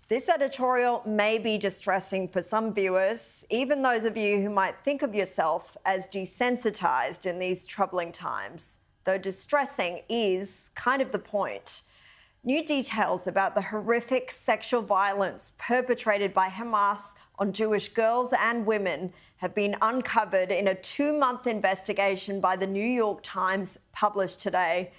This editorial may be distressing for some viewers, even those of you who might think of yourself as desensitized in these troubling times, though distressing is kind of the point. New details about the horrific sexual violence perpetrated by Hamas on Jewish girls and women have been uncovered in a 2-month investigation by the New York Times published today.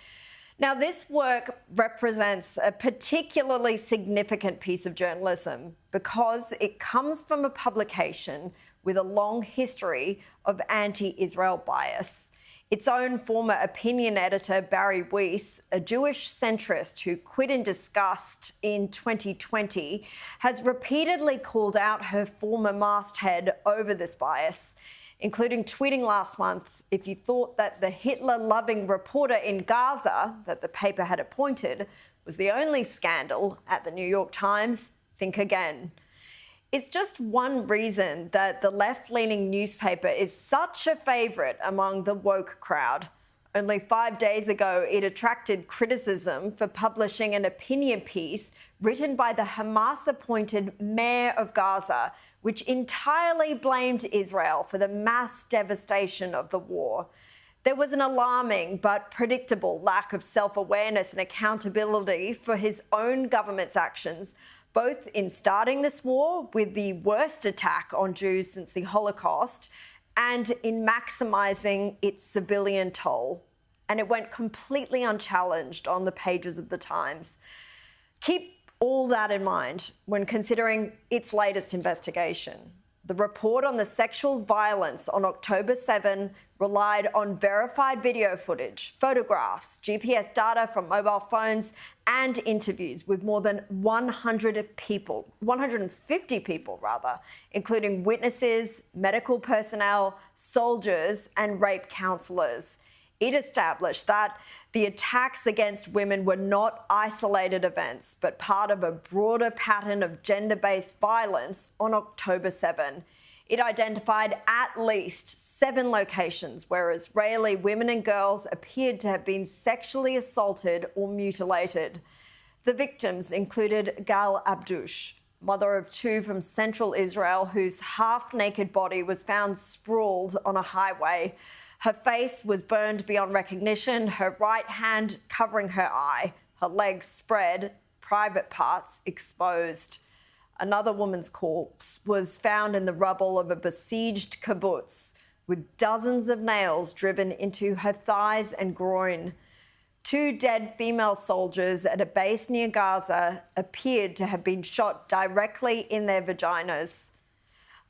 Now, this work represents a particularly significant piece of journalism because it comes from a publication with a long history of anti-Israel bias. Its own former opinion editor, Barry Weiss, a Jewish centrist who quit in disgust in 2020, has repeatedly called out her former masthead over this bias, including tweeting last month, "If you thought that the Hitler-loving reporter in Gaza that the paper had appointed was the only scandal at the New York Times, think again." It's just one reason that the left-leaning newspaper is such a favourite among the woke crowd. Only 5 days ago, it attracted criticism for publishing an opinion piece written by the Hamas-appointed mayor of Gaza, which entirely blamed Israel for the mass devastation of the war. There was an alarming but predictable lack of self-awareness and accountability for his own government's actions, both in starting this war with the worst attack on Jews since the Holocaust and in maximising its civilian toll. And it went completely unchallenged on the pages of the Times. Keep all that in mind when considering its latest investigation. The report on the sexual violence on October 7 relied on verified video footage, photographs, GPS data from mobile phones, and interviews with more than 150 people, including witnesses, medical personnel, soldiers, and rape counsellors. It established that the attacks against women were not isolated events, but part of a broader pattern of gender-based violence on October 7. It identified at least 7 locations where Israeli women and girls appeared to have been sexually assaulted or mutilated. The victims included Gal Abdush, mother of 2 from central Israel, whose half-naked body was found sprawled on a highway. Her face was burned beyond recognition, her right hand covering her eye, her legs spread, private parts exposed. Another woman's corpse was found in the rubble of a besieged kibbutz, with dozens of nails driven into her thighs and groin. 2 dead female soldiers at a base near Gaza appeared to have been shot directly in their vaginas.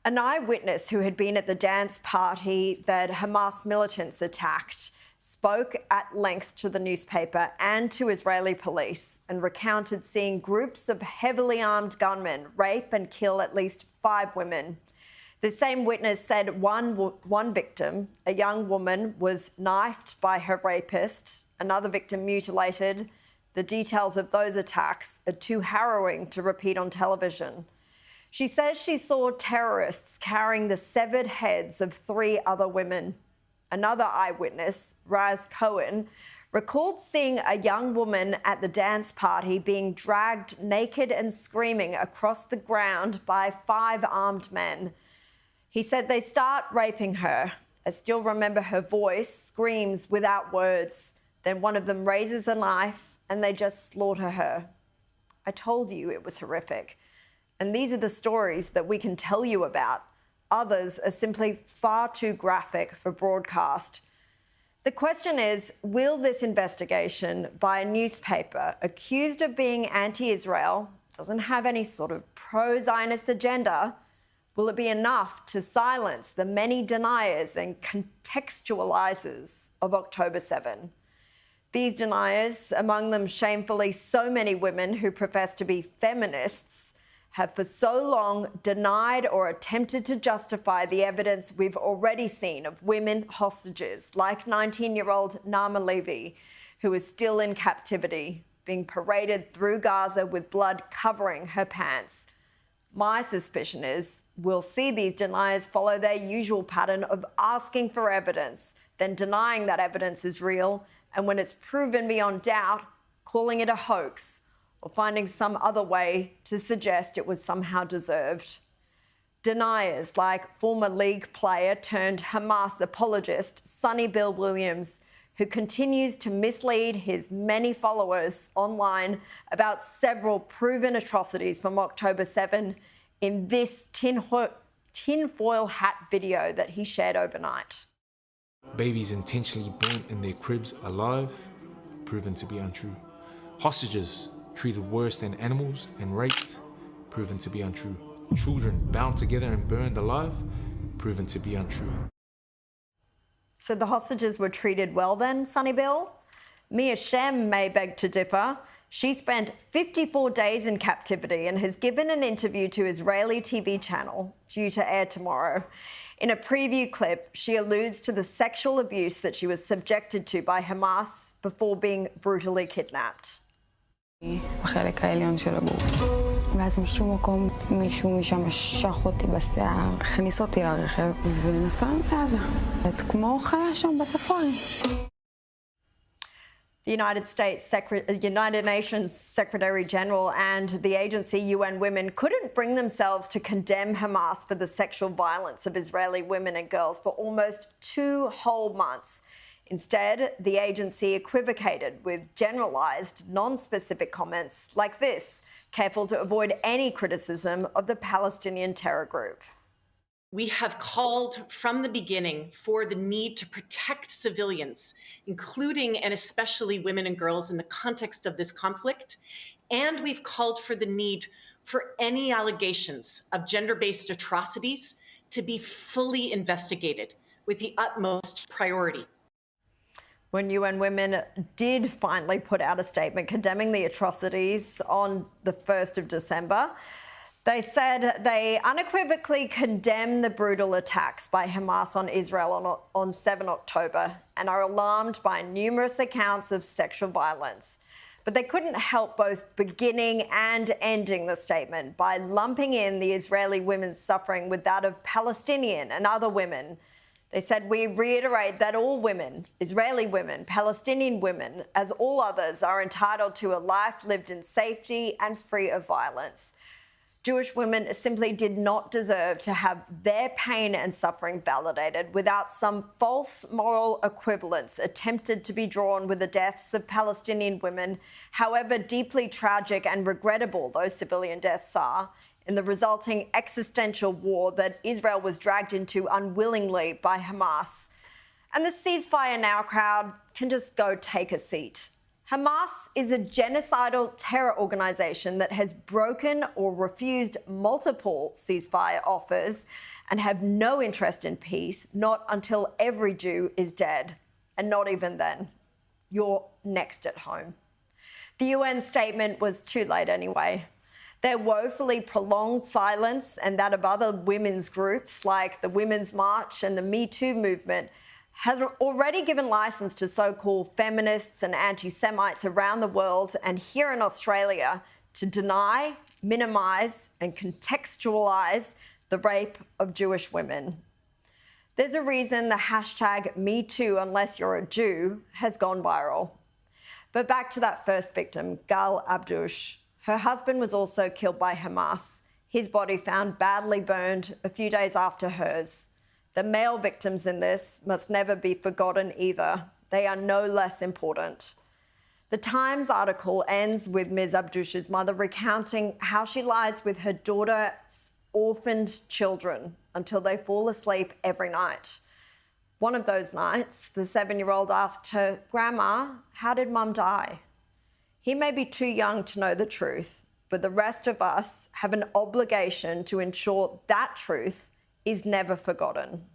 An eyewitness who had been at the dance party that Hamas militants attacked spoke at length to the newspaper and to Israeli police and recounted seeing groups of heavily armed gunmen rape and kill at least 5 women. The same witness said one victim, a young woman, was knifed by her rapist, another victim mutilated. The details of those attacks are too harrowing to repeat on television. She says she saw terrorists carrying the severed heads of 3 other women. Another eyewitness, Raz Cohen, recalled seeing a young woman at the dance party being dragged naked and screaming across the ground by 5 armed men. He said they start raping her. I still remember her voice, screams without words. Then one of them raises a knife and they just slaughter her. I told you it was horrific. And these are the stories that we can tell you about. Others are simply far too graphic for broadcast. The question is, will this investigation by a newspaper accused of being anti-Israel, doesn't have any sort of pro-Zionist agenda, will it be enough to silence the many deniers and contextualizers of October 7? These deniers, among them shamefully so many women who profess to be feminists, have for so long denied or attempted to justify the evidence we've already seen of women hostages, like 19-year-old Naama Levy, who is still in captivity, being paraded through Gaza with blood covering her pants. My suspicion is we'll see these deniers follow their usual pattern of asking for evidence, then denying that evidence is real, and when it's proven beyond doubt, calling it a hoax, or finding some other way to suggest it was somehow deserved. Deniers like former league player turned Hamas apologist Sonny Bill Williams, who continues to mislead his many followers online about several proven atrocities from October 7 in this tinfoil hat video that he shared overnight. Babies intentionally burnt in their cribs alive, proven to be untrue. Hostages treated worse than animals and raped, proven to be untrue. Children bound together and burned alive, proven to be untrue. So the hostages were treated well then, Sonny Bill? Mia Shem may beg to differ. She spent 54 days in captivity and has given an interview to Israeli TV channel, due to air tomorrow. In a preview clip, she alludes to the sexual abuse that she was subjected to by Hamas before being brutally kidnapped. בחלק העליון של הגוף. ואז משום מקום מישהו משם משך אותי בשיער, הכניס אותי לרכב ונסע לעזה. כמו חיה שם בספארי. The United Nations Secretary General and the agency UN Women couldn't bring themselves to condemn Hamas for the sexual violence of Israeli women and girls for almost 2 whole months. Instead, the agency equivocated with generalized, non-specific comments like this, careful to avoid any criticism of the Palestinian terror group. We have called from the beginning for the need to protect civilians, including and especially women and girls in the context of this conflict. And we've called for the need for any allegations of gender-based atrocities to be fully investigated with the utmost priority. When UN Women did finally put out a statement condemning the atrocities on the 1st of December, they said they unequivocally condemn the brutal attacks by Hamas on Israel on 7 October and are alarmed by numerous accounts of sexual violence. But they couldn't help both beginning and ending the statement by lumping in the Israeli women's suffering with that of Palestinian and other women. They said, "We reiterate that all women, Israeli women, Palestinian women, as all others, are entitled to a life lived in safety and free of violence. Jewish women simply did not deserve to have their pain and suffering validated without some false moral equivalence attempted to be drawn with the deaths of Palestinian women, however deeply tragic and regrettable those civilian deaths are, in the resulting existential war that Israel was dragged into unwillingly by Hamas." And the ceasefire now crowd can just go take a seat. Hamas is a genocidal terror organization that has broken or refused multiple ceasefire offers and have no interest in peace, not until every Jew is dead. And not even then. You're next at home. The UN statement was too late anyway. Their woefully prolonged silence and that of other women's groups like the Women's March and the Me Too movement has already given license to so-called feminists and anti-Semites around the world and here in Australia to deny, minimise and contextualise the rape of Jewish women. There's a reason the hashtag #MeTooUnlessYou'reA-Jew has gone viral. But back to that first victim, Gal Abdush. Her husband was also killed by Hamas, his body found badly burned a few days after hers. The male victims in this must never be forgotten either. They are no less important. The Times article ends with Ms. Abdush's mother recounting how she lies with her daughter's orphaned children until they fall asleep every night. One of those nights, the 7-year-old asked her, "Grandma, how did Mum die?" He may be too young to know the truth, but the rest of us have an obligation to ensure that truth is never forgotten.